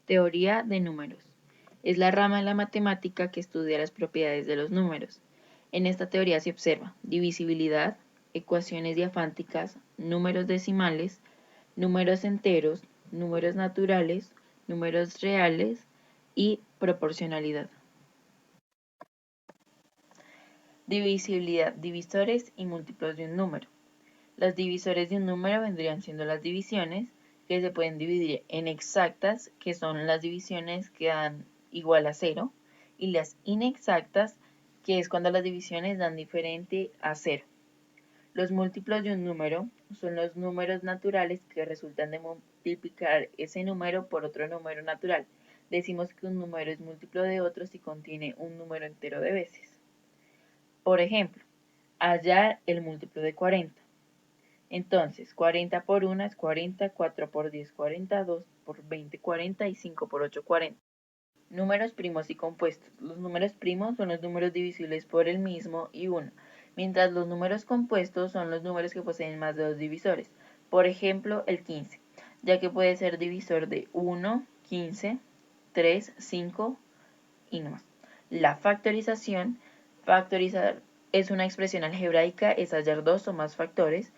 Teoría de números. Es la rama de la matemática que estudia las propiedades de los números. En esta teoría se observa divisibilidad, ecuaciones diafánticas, números decimales, números enteros, números naturales, números reales y proporcionalidad. Divisibilidad, divisores y múltiplos de un número. Las divisores de un número vendrían siendo las divisiones, que se pueden dividir en exactas, que son las divisiones que dan igual a 0, y las inexactas, que es cuando las divisiones dan diferente a 0. Los múltiplos de un número son los números naturales que resultan de multiplicar ese número por otro número natural. Decimos que un número es múltiplo de otro si contiene un número entero de veces. Por ejemplo, hallar el múltiplo de 40. Entonces, 40 por 1 es 40, 4 por 10, 40, 2 por 20, 40 y 5 por 8, 40. Números primos y compuestos. Los números primos son los números divisibles por el mismo y 1, mientras los números compuestos son los números que poseen más de dos divisores. Por ejemplo, el 15, ya que puede ser divisor de 1, 15, 3, 5 y no más. La factorización. Factorizar es una expresión algebraica, es hallar dos o más factores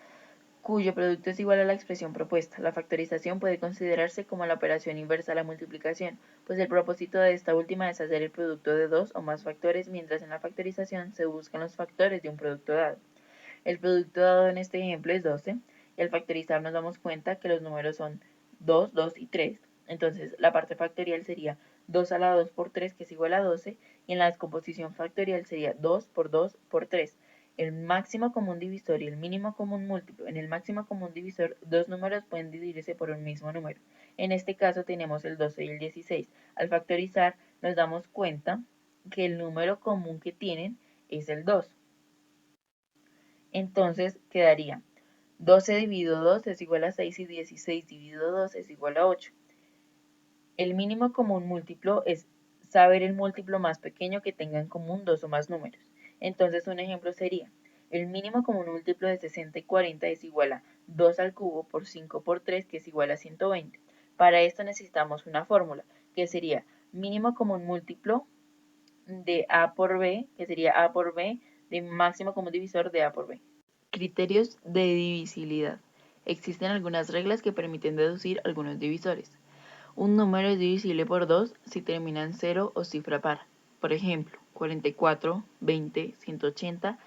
cuyo producto es igual a la expresión propuesta. La factorización puede considerarse como la operación inversa a la multiplicación, pues el propósito de esta última es hacer el producto de dos o más factores, mientras en la factorización se buscan los factores de un producto dado. El producto dado en este ejemplo es 12, y al factorizar nos damos cuenta que los números son 2, 2 y 3. Entonces la parte factorial sería 2 a la 2 por 3, que es igual a 12, y en la descomposición factorial sería 2 por 2 por 3. El máximo común divisor y el mínimo común múltiplo. En el máximo común divisor, dos números pueden dividirse por un mismo número. En este caso tenemos el 12 y el 16. Al factorizar nos damos cuenta que el número común que tienen es el 2. Entonces quedaría 12 dividido 2 es igual a 6 y 16 dividido 2 es igual a 8. El mínimo común múltiplo es saber el múltiplo más pequeño que tenga en común dos o más números. Entonces un ejemplo sería, el mínimo común múltiplo de 60 y 40 es igual a 2 al cubo por 5 por 3, que es igual a 120. Para esto necesitamos una fórmula, que sería mínimo común múltiplo de A por B, que sería A por B, de máximo común divisor de A por B. Criterios de divisibilidad. Existen algunas reglas que permiten deducir algunos divisores. Un número es divisible por 2 si termina en 0 o cifra par. Por ejemplo, 44, 20, 180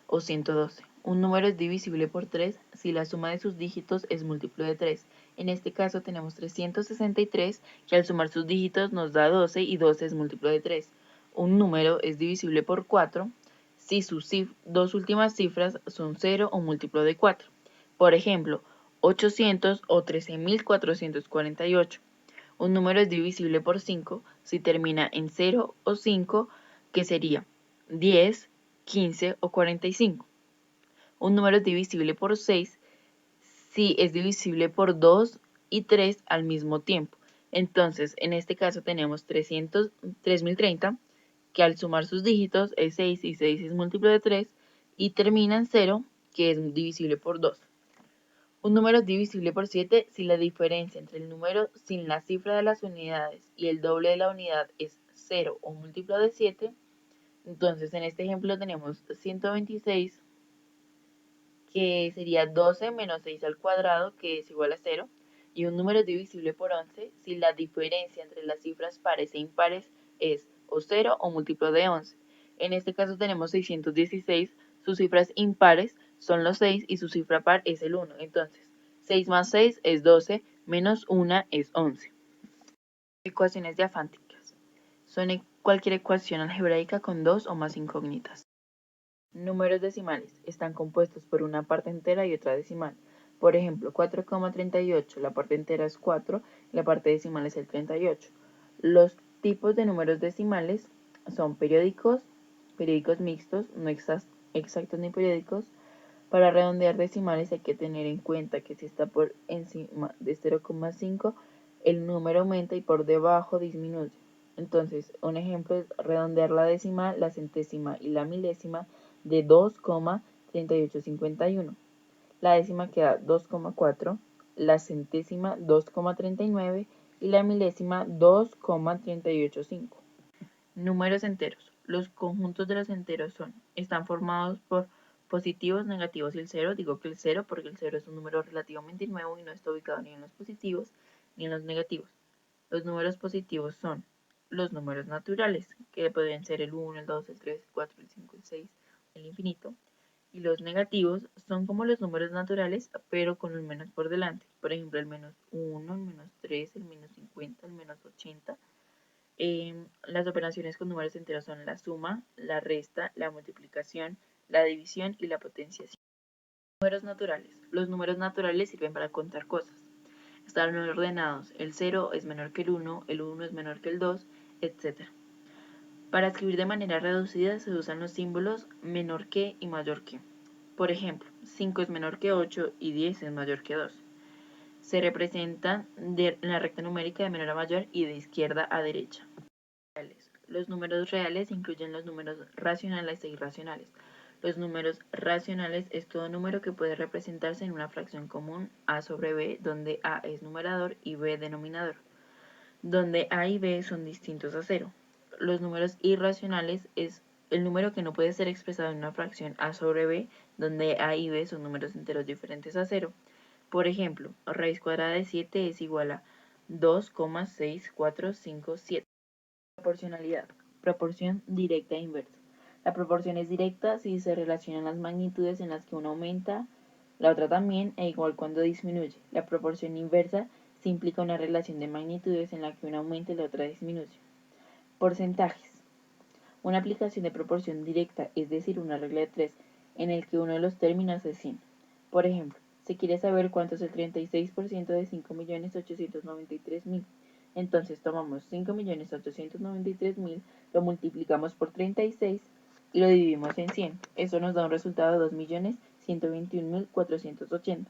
o 112. Un número es divisible por 3 si la suma de sus dígitos es múltiplo de 3. En este caso tenemos 363, que al sumar sus dígitos nos da 12 y 12 es múltiplo de 3. Un número es divisible por 4 si sus dos últimas cifras son 0 o múltiplo de 4. Por ejemplo, 800 o 13.448. Un número es divisible por 5 si termina en 0 o 5, que sería 10, 15 o 45. Un número es divisible por 6 si es divisible por 2 y 3 al mismo tiempo. Entonces, en este caso tenemos 3030, que al sumar sus dígitos es 6 y 6 es múltiplo de 3, y termina en 0, que es divisible por 2. Un número es divisible por 7 si la diferencia entre el número sin la cifra de las unidades y el doble de la unidad es 0 o múltiplo de 7. Entonces, en este ejemplo tenemos 126, que sería 12 menos 6 al cuadrado, que es igual a 0. Y un número es divisible por 11 si la diferencia entre las cifras pares e impares es o 0 o múltiplo de 11. En este caso tenemos 616, sus cifras impares son los 6 y su cifra par es el 1. Entonces, 6 más 6 es 12, menos 1 es 11. Ecuaciones diafánticas. Son cualquier ecuación algebraica con dos o más incógnitas. Números decimales. Están compuestos por una parte entera y otra decimal. Por ejemplo, 4,38, la parte entera es 4, la parte decimal es el 38. Los tipos de números decimales son periódicos, periódicos mixtos, no exactos ni periódicos. Para redondear decimales hay que tener en cuenta que si está por encima de 0,5, el número aumenta y por debajo disminuye. Entonces, un ejemplo es redondear la décima, la centésima y la milésima de 2,3851. La décima queda 2,4, la centésima 2,39 y la milésima 2,385. Números enteros. Los conjuntos de los enteros están formados por positivos, negativos y el cero. Digo que el cero porque el cero es un número relativamente nuevo y no está ubicado ni en los positivos ni en los negativos. Los números positivos son los números naturales, que pueden ser el 1, el 2, el 3, el 4, el 5, el 6, el infinito. Y los negativos son como los números naturales, pero con un menos por delante. Por ejemplo, el menos 1, el menos 3, el menos 50, el menos 80. Las operaciones con números enteros son la suma, la resta, la multiplicación, la división y la potenciación. Números naturales. Los números naturales sirven para contar cosas. Están ordenados. El 0 es menor que el 1 es menor que el 2, etc. Para escribir de manera reducida se usan los símbolos menor que y mayor que. Por ejemplo, 5 es menor que 8 y 10 es mayor que 2. Se representan en la recta numérica de menor a mayor y de izquierda a derecha. Los números reales incluyen los números racionales e irracionales. Los números racionales es todo número que puede representarse en una fracción común a sobre b, donde a es numerador y b denominador, donde a y b son distintos a cero. Los números irracionales es el número que no puede ser expresado en una fracción a sobre b, donde a y b son números enteros diferentes a cero. Por ejemplo, raíz cuadrada de 7 es igual a 2,6457. Proporcionalidad. Proporción directa e inversa. La proporción es directa si se relacionan las magnitudes en las que una aumenta, la otra también, e igual cuando disminuye. La proporción inversa si implica una relación de magnitudes en la que una aumenta y la otra disminuye. Porcentajes. Una aplicación de proporción directa, es decir, una regla de 3, en el que uno de los términos es 100. Por ejemplo, se quiere saber cuánto es el 36% de 5.893.000. Entonces tomamos 5.893.000, lo multiplicamos por 36 y lo dividimos en 100. Eso nos da un resultado de 2.121.480.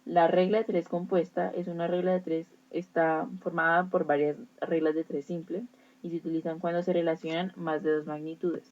La regla de 3 compuesta es una regla de 3, está formada por varias reglas de 3 simple y se utilizan cuando se relacionan más de dos magnitudes.